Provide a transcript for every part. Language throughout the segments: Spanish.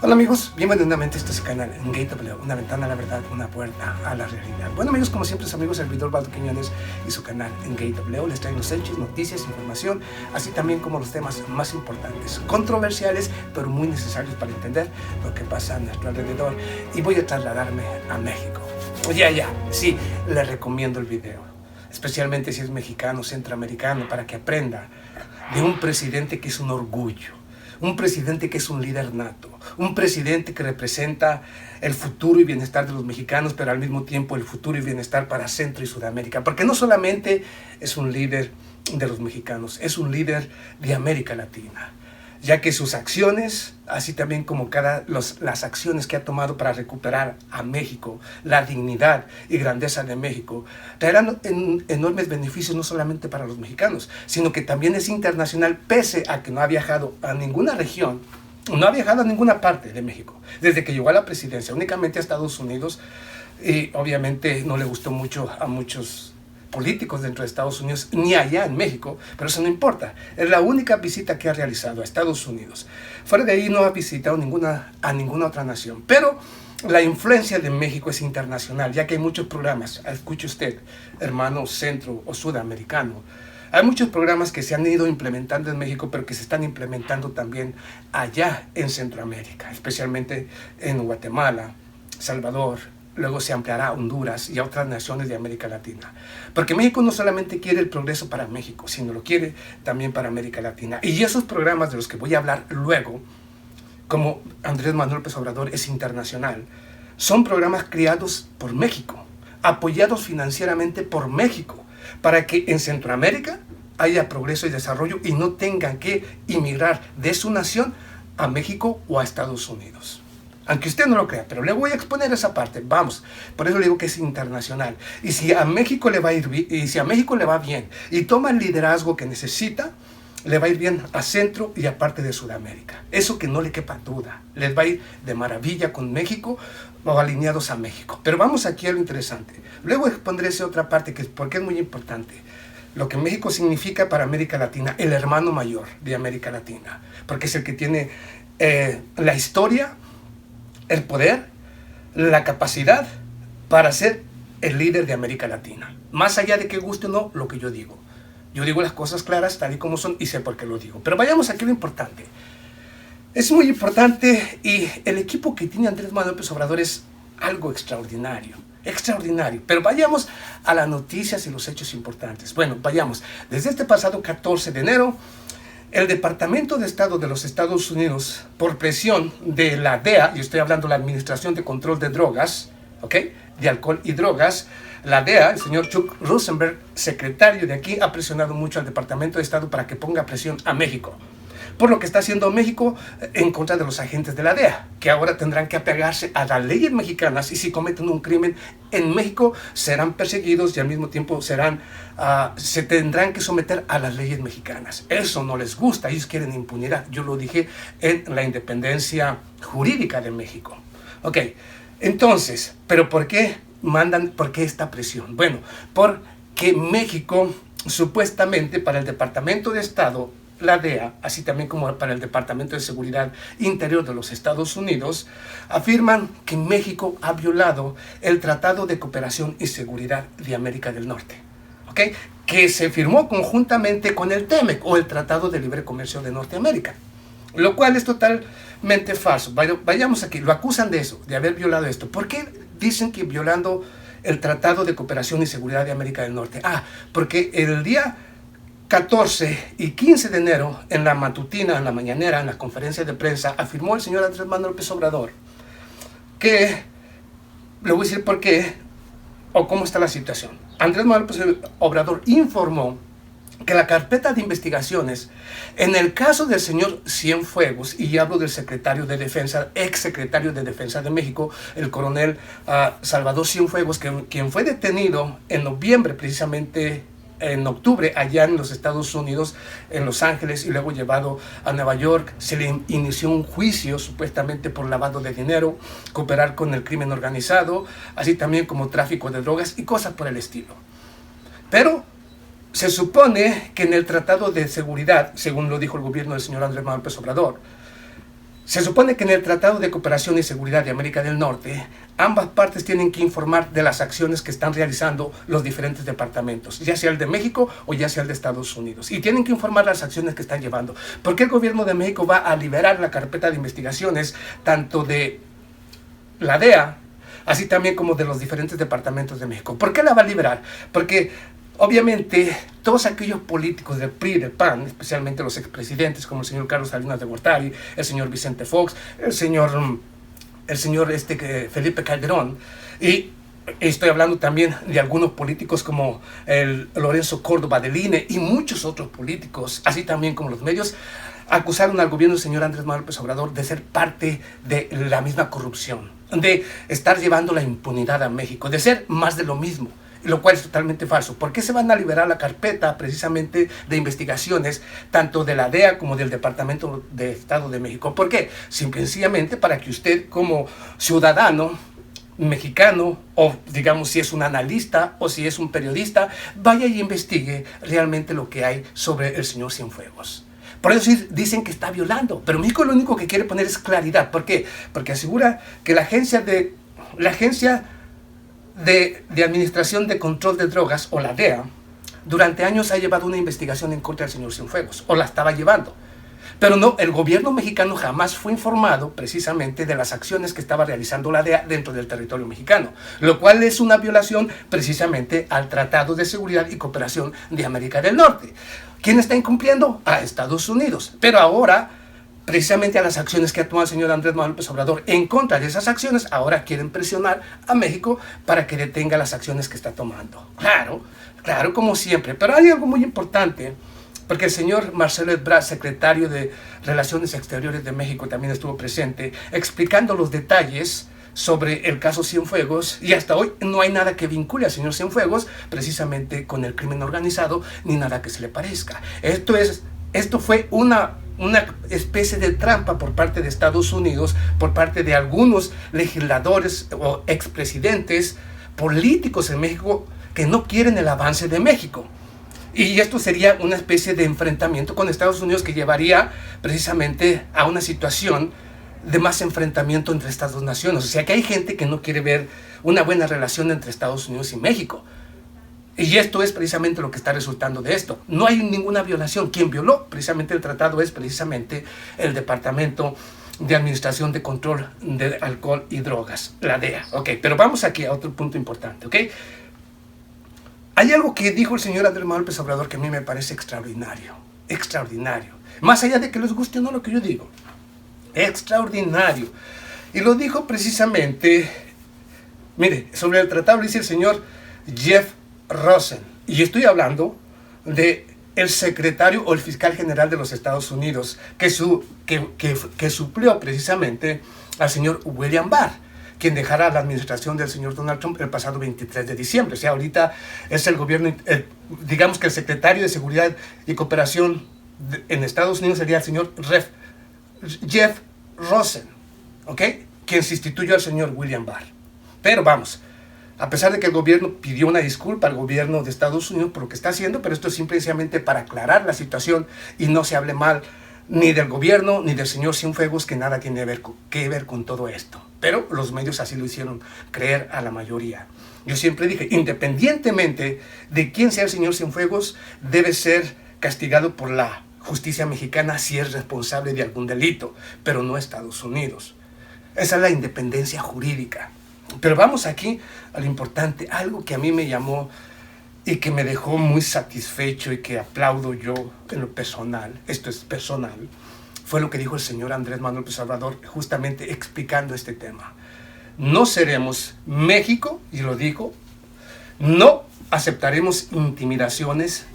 Hola amigos, bienvenidos nuevamente a este canal en Gateway, una ventana a la verdad, una puerta a la realidad. Bueno amigos, como siempre, amigos, el servidor Baldo Quiñones y su canal en Gateway les traen los hechos, noticias, información, así también como los temas más importantes, controversiales, pero muy necesarios para entender lo que pasa a nuestro alrededor. Y voy a trasladarme a México. Sí, les recomiendo el video, especialmente si es mexicano, centroamericano, para que aprenda de un presidente que es un orgullo. Un presidente que es un líder nato, un presidente que representa el futuro y bienestar de los mexicanos, pero al mismo tiempo el futuro y bienestar para Centro y Sudamérica, porque no solamente es un líder de los mexicanos, es un líder de América Latina, ya que sus acciones, así también como las acciones que ha tomado para recuperar a México, la dignidad y grandeza de México, traerán enormes beneficios no solamente para los mexicanos, sino que también es internacional, pese a que no ha viajado a ninguna región, no ha viajado a ninguna parte de México, desde que llegó a la presidencia, únicamente a Estados Unidos, y obviamente no le gustó mucho a muchos políticos dentro de Estados Unidos, ni allá en México, pero eso no importa. Es la única visita que ha realizado a Estados Unidos. Fuera de ahí no ha visitado a ninguna otra nación. Pero la influencia de México es internacional, ya que hay muchos programas. Escuche usted, hermano centro o sudamericano. Hay muchos programas que se han ido implementando en México, pero que se están implementando también allá en Centroamérica, especialmente en Guatemala, Salvador. Luego se ampliará a Honduras y a otras naciones de América Latina. Porque México no solamente quiere el progreso para México, sino lo quiere también para América Latina. Y esos programas de los que voy a hablar luego, como Andrés Manuel López Obrador es internacional, son programas creados por México, apoyados financieramente por México, para que en Centroamérica haya progreso y desarrollo y no tengan que emigrar de su nación a México o a Estados Unidos. Aunque usted no lo crea, pero le voy a exponer esa parte, vamos, por eso le digo que es internacional. Y si a México le va a ir bien, y si a México le va bien y toma el liderazgo que necesita, le va a ir bien a Centro y a parte de Sudamérica. Eso que no le quepa duda, les va a ir de maravilla con México o alineados a México. Pero vamos aquí a lo interesante. Luego expondré esa otra parte porque es muy importante. Lo que México significa para América Latina, el hermano mayor de América Latina, porque es el que tiene la historia, el poder, la capacidad para ser el líder de América Latina. Más allá de que guste o no lo que yo digo. Yo digo las cosas claras tal y como son y sé por qué lo digo. Pero vayamos aquí a lo importante. Es muy importante y el equipo que tiene Andrés Manuel López Obrador es algo extraordinario. Extraordinario. Pero vayamos a las noticias y los hechos importantes. Bueno, vayamos. Desde este pasado 14 de enero, el Departamento de Estado de los Estados Unidos, por presión de la DEA, y estoy hablando de la Administración de Control de Drogas, ¿ok?, de alcohol y drogas, la DEA, el señor Chuck Rosenberg, secretario de aquí, ha presionado mucho al Departamento de Estado para que ponga presión a México, por lo que está haciendo México en contra de los agentes de la DEA, que ahora tendrán que apegarse a las leyes mexicanas y si cometen un crimen en México serán perseguidos y al mismo tiempo se tendrán que someter a las leyes mexicanas. Eso no les gusta, ellos quieren impunidad. Yo lo dije en la independencia jurídica de México. Ok, entonces, ¿pero por qué por qué esta presión? Bueno, porque México supuestamente para el Departamento de Estado, la DEA, así también como para el Departamento de Seguridad Interior de los Estados Unidos, afirman que México ha violado el Tratado de Cooperación y Seguridad de América del Norte, ¿ok?, que se firmó conjuntamente con el TEMEC, o el Tratado de Libre Comercio de Norteamérica, lo cual es totalmente falso. Vayamos aquí, lo acusan de eso, de haber violado esto. ¿Por qué dicen que violando el Tratado de Cooperación y Seguridad de América del Norte? Porque el día 14 y 15 de enero, en la matutina, en la mañanera, en la conferencia de prensa, afirmó el señor Andrés Manuel López Obrador que, le voy a decir por qué o cómo está la situación. Andrés Manuel López Obrador informó que la carpeta de investigaciones en el caso del señor Cienfuegos, y hablo del secretario de Defensa, ex secretario de Defensa de México, el coronel Salvador Cienfuegos, quien fue detenido en noviembre precisamente, en octubre, allá en los Estados Unidos, en Los Ángeles, y luego llevado a Nueva York. Se le inició un juicio supuestamente por lavado de dinero, cooperar con el crimen organizado, así también como tráfico de drogas y cosas por el estilo. Pero se supone que en el Tratado de Seguridad, según lo dijo el gobierno del señor Andrés Manuel López Obrador, Se supone que en el Tratado de Cooperación y Seguridad de América del Norte, ambas partes tienen que informar de las acciones que están realizando los diferentes departamentos, ya sea el de México o ya sea el de Estados Unidos. Y tienen que informar las acciones que están llevando. ¿Por qué el gobierno de México va a liberar la carpeta de investigaciones tanto de la DEA, así también como de los diferentes departamentos de México? ¿Por qué la va a liberar? Porque obviamente, todos aquellos políticos del PRI y del PAN, especialmente los expresidentes como el señor Carlos Salinas de Gortari, el señor Vicente Fox, el señor Felipe Calderón, y estoy hablando también de algunos políticos como el Lorenzo Córdoba del INE y muchos otros políticos, así también como los medios, acusaron al gobierno del señor Andrés Manuel López Obrador de ser parte de la misma corrupción, de estar llevando la impunidad a México, de ser más de lo mismo. Lo cual es totalmente falso. ¿Por qué se van a liberar la carpeta precisamente de investigaciones tanto de la DEA como del Departamento de Estado de México? ¿Por qué? Simple y sencillamente para que usted como ciudadano mexicano, o digamos si es un analista o si es un periodista, vaya y investigue realmente lo que hay sobre el señor Cienfuegos. Por eso dicen que está violando, pero México lo único que quiere poner es claridad. ¿Por qué? Porque asegura que la agencia de Administración de Control de Drogas, o la DEA, durante años ha llevado una investigación en contra del señor Cienfuegos, o la estaba llevando. Pero no, el gobierno mexicano jamás fue informado precisamente de las acciones que estaba realizando la DEA dentro del territorio mexicano, lo cual es una violación precisamente al Tratado de Seguridad y Cooperación de América del Norte. ¿Quién está incumpliendo? A Estados Unidos. Pero ahora, precisamente a las acciones que ha tomado el señor Andrés Manuel López Obrador en contra de esas acciones, ahora quieren presionar a México para que detenga las acciones que está tomando. Claro, como siempre. Pero hay algo muy importante, porque el señor Marcelo Ebrard, secretario de Relaciones Exteriores de México, también estuvo presente, explicando los detalles sobre el caso Cienfuegos, y hasta hoy no hay nada que vincule al señor Cienfuegos precisamente con el crimen organizado, ni nada que se le parezca. Esto fue una especie de trampa por parte de Estados Unidos, por parte de algunos legisladores o expresidentes políticos en México que no quieren el avance de México. Y esto sería una especie de enfrentamiento con Estados Unidos que llevaría precisamente a una situación de más enfrentamiento entre estas dos naciones. O sea que hay gente que no quiere ver una buena relación entre Estados Unidos y México. Y esto es precisamente lo que está resultando de esto. No hay ninguna violación. Quien violó precisamente el tratado es precisamente el Departamento de Administración de Control de Alcohol y Drogas, la DEA. Ok, pero vamos aquí a otro punto importante, ¿ok? Hay algo que dijo el señor Andrés Manuel López Obrador que a mí me parece extraordinario. Extraordinario. Más allá de que les guste o no lo que yo digo. Extraordinario. Y lo dijo precisamente, mire, sobre el tratado lo dice el señor Jeff Rosen. Y estoy hablando de el secretario o el fiscal general de los Estados Unidos que suplió precisamente al señor William Barr, quien dejará la administración del señor Donald Trump el pasado 23 de diciembre. O sea, ahorita es el gobierno, digamos que el secretario de Seguridad y Cooperación en Estados Unidos sería el señor Jeff Rosen, ¿ok? Quien sustituyó al señor William Barr. Pero vamos, a pesar de que el gobierno pidió una disculpa al gobierno de Estados Unidos por lo que está haciendo, pero esto es simplemente para aclarar la situación y no se hable mal ni del gobierno ni del señor Cienfuegos, que nada tiene que ver con todo esto. Pero los medios así lo hicieron creer a la mayoría. Yo siempre dije, independientemente de quién sea el señor Cienfuegos, debe ser castigado por la justicia mexicana si es responsable de algún delito, pero no Estados Unidos. Esa es la independencia jurídica. Pero vamos aquí a lo importante, algo que a mí me llamó y que me dejó muy satisfecho y que aplaudo yo en lo personal, esto es personal, fue lo que dijo el señor Andrés Manuel López Obrador justamente explicando este tema. No seremos México, y lo dijo, no aceptaremos intimidaciones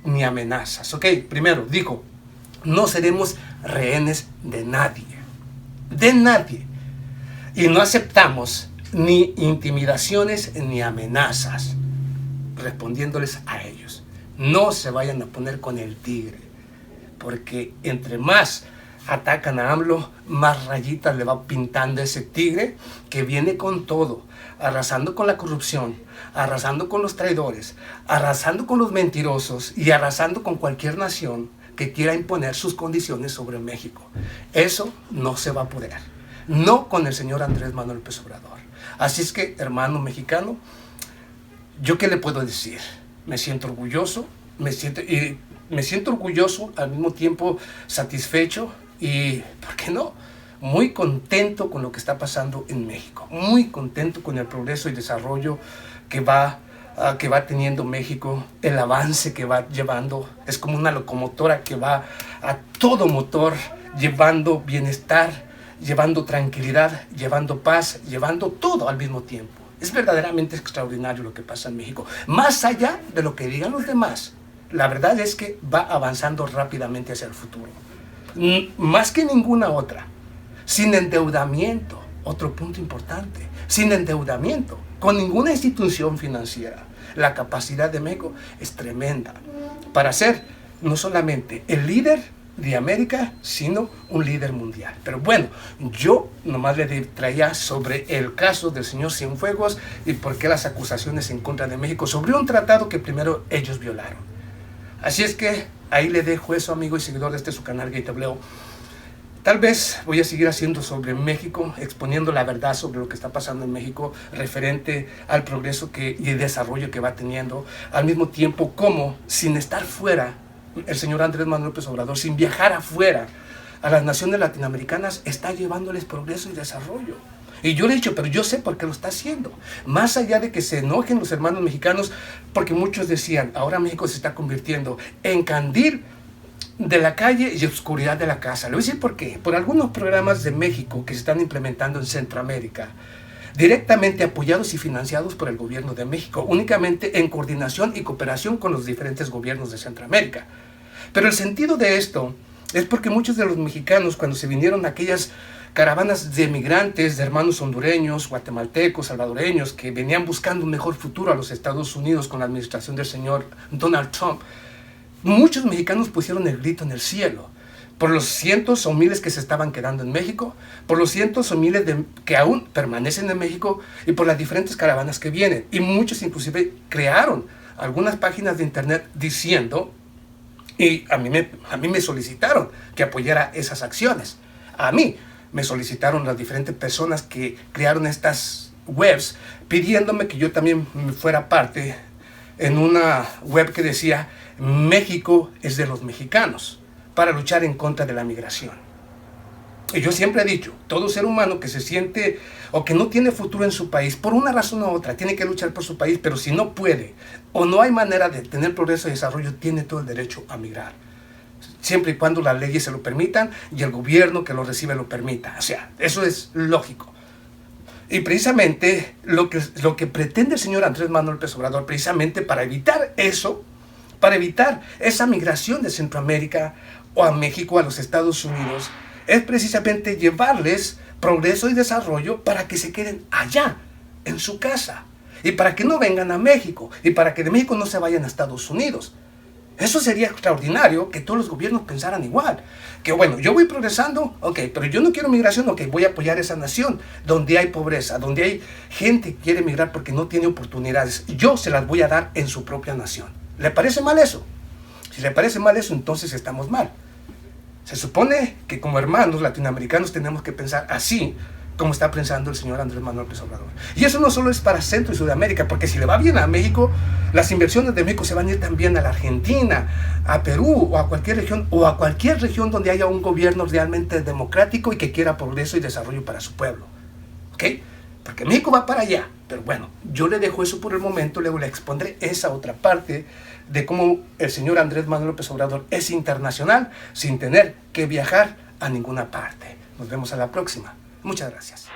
ni amenazas, ¿ok? Primero, dijo, no seremos rehenes de nadie, y no aceptamos ni intimidaciones ni amenazas, respondiéndoles a ellos. No se vayan a poner con el tigre, porque entre más atacan a AMLO, más rayitas le va pintando ese tigre que viene con todo, arrasando con la corrupción, arrasando con los traidores, arrasando con los mentirosos y arrasando con cualquier nación que quiera imponer sus condiciones sobre México. Eso no se va a poder. No con el señor Andrés Manuel López Obrador. Así es que, hermano mexicano, ¿yo qué le puedo decir? Me siento orgulloso, me siento orgulloso, al mismo tiempo satisfecho y, ¿por qué no?, muy contento con lo que está pasando en México, muy contento con el progreso y desarrollo que va teniendo México, el avance que va llevando. Es como una locomotora que va a todo motor, llevando bienestar, llevando tranquilidad, llevando paz, llevando todo al mismo tiempo. Es verdaderamente extraordinario lo que pasa en México, más allá de lo que digan los demás. La verdad es que va avanzando rápidamente hacia el futuro, más que ninguna otra. Sin endeudamiento, otro punto importante, sin endeudamiento, con ninguna institución financiera. La capacidad de México es tremenda para ser no solamente el líder de América, sino un líder mundial. Pero bueno, yo nomás le traía sobre el caso del señor Cienfuegos y por qué las acusaciones en contra de México sobre un tratado que primero ellos violaron. Así es que ahí le dejo eso, amigo y seguidor de su canal GateWO. Tal vez voy a seguir haciendo sobre México, exponiendo la verdad sobre lo que está pasando en México, referente al progreso y el desarrollo que va teniendo, al mismo tiempo como, sin estar fuera, el señor Andrés Manuel López Obrador, sin viajar afuera, a las naciones latinoamericanas, está llevándoles progreso y desarrollo. Y yo le he dicho, pero yo sé por qué lo está haciendo. Más allá de que se enojen los hermanos mexicanos, porque muchos decían, ahora México se está convirtiendo en candil de la calle y oscuridad de la casa. Le voy a decir por qué. Por algunos programas de México que se están implementando en Centroamérica, directamente apoyados y financiados por el gobierno de México, únicamente en coordinación y cooperación con los diferentes gobiernos de Centroamérica. Pero el sentido de esto es porque muchos de los mexicanos, cuando se vinieron aquellas caravanas de migrantes, de hermanos hondureños, guatemaltecos, salvadoreños, que venían buscando un mejor futuro a los Estados Unidos con la administración del señor Donald Trump, muchos mexicanos pusieron el grito en el cielo por los cientos o miles que se estaban quedando en México, por los cientos o miles que aún permanecen en México y por las diferentes caravanas que vienen. Y muchos inclusive crearon algunas páginas de internet diciendo, y a mí me solicitaron que apoyara esas acciones. A mí me solicitaron las diferentes personas que crearon estas webs pidiéndome que yo también fuera parte en una web que decía México es de los mexicanos, para luchar en contra de la migración. Y yo siempre he dicho, todo ser humano que se siente o que no tiene futuro en su país, por una razón u otra, tiene que luchar por su país, pero si no puede o no hay manera de tener progreso y desarrollo, tiene todo el derecho a migrar. Siempre y cuando las leyes se lo permitan y el gobierno que lo recibe lo permita. O sea, eso es lógico. Y precisamente lo que pretende el señor Andrés Manuel López Obrador, precisamente para evitar eso, para evitar esa migración de Centroamérica o a México, a los Estados Unidos, es precisamente llevarles progreso y desarrollo para que se queden allá, en su casa, y para que no vengan a México, y para que de México no se vayan a Estados Unidos. Eso sería extraordinario, que todos los gobiernos pensaran igual. Que bueno, yo voy progresando, ok, pero yo no quiero migración, ok, voy a apoyar esa nación donde hay pobreza, donde hay gente que quiere migrar porque no tiene oportunidades. Yo se las voy a dar en su propia nación. ¿Le parece mal eso? Si le parece mal eso, entonces estamos mal. Se supone que como hermanos latinoamericanos tenemos que pensar así como está pensando el señor Andrés Manuel López Obrador. Y eso no solo es para Centro y Sudamérica, porque si le va bien a México, las inversiones de México se van a ir también a la Argentina, a Perú o a cualquier región donde haya un gobierno realmente democrático y que quiera progreso y desarrollo para su pueblo. ¿Ok? Porque México va para allá. Pero bueno, yo le dejo eso por el momento, luego le expondré esa otra parte de cómo el señor Andrés Manuel López Obrador es internacional sin tener que viajar a ninguna parte. Nos vemos a la próxima. Muchas gracias.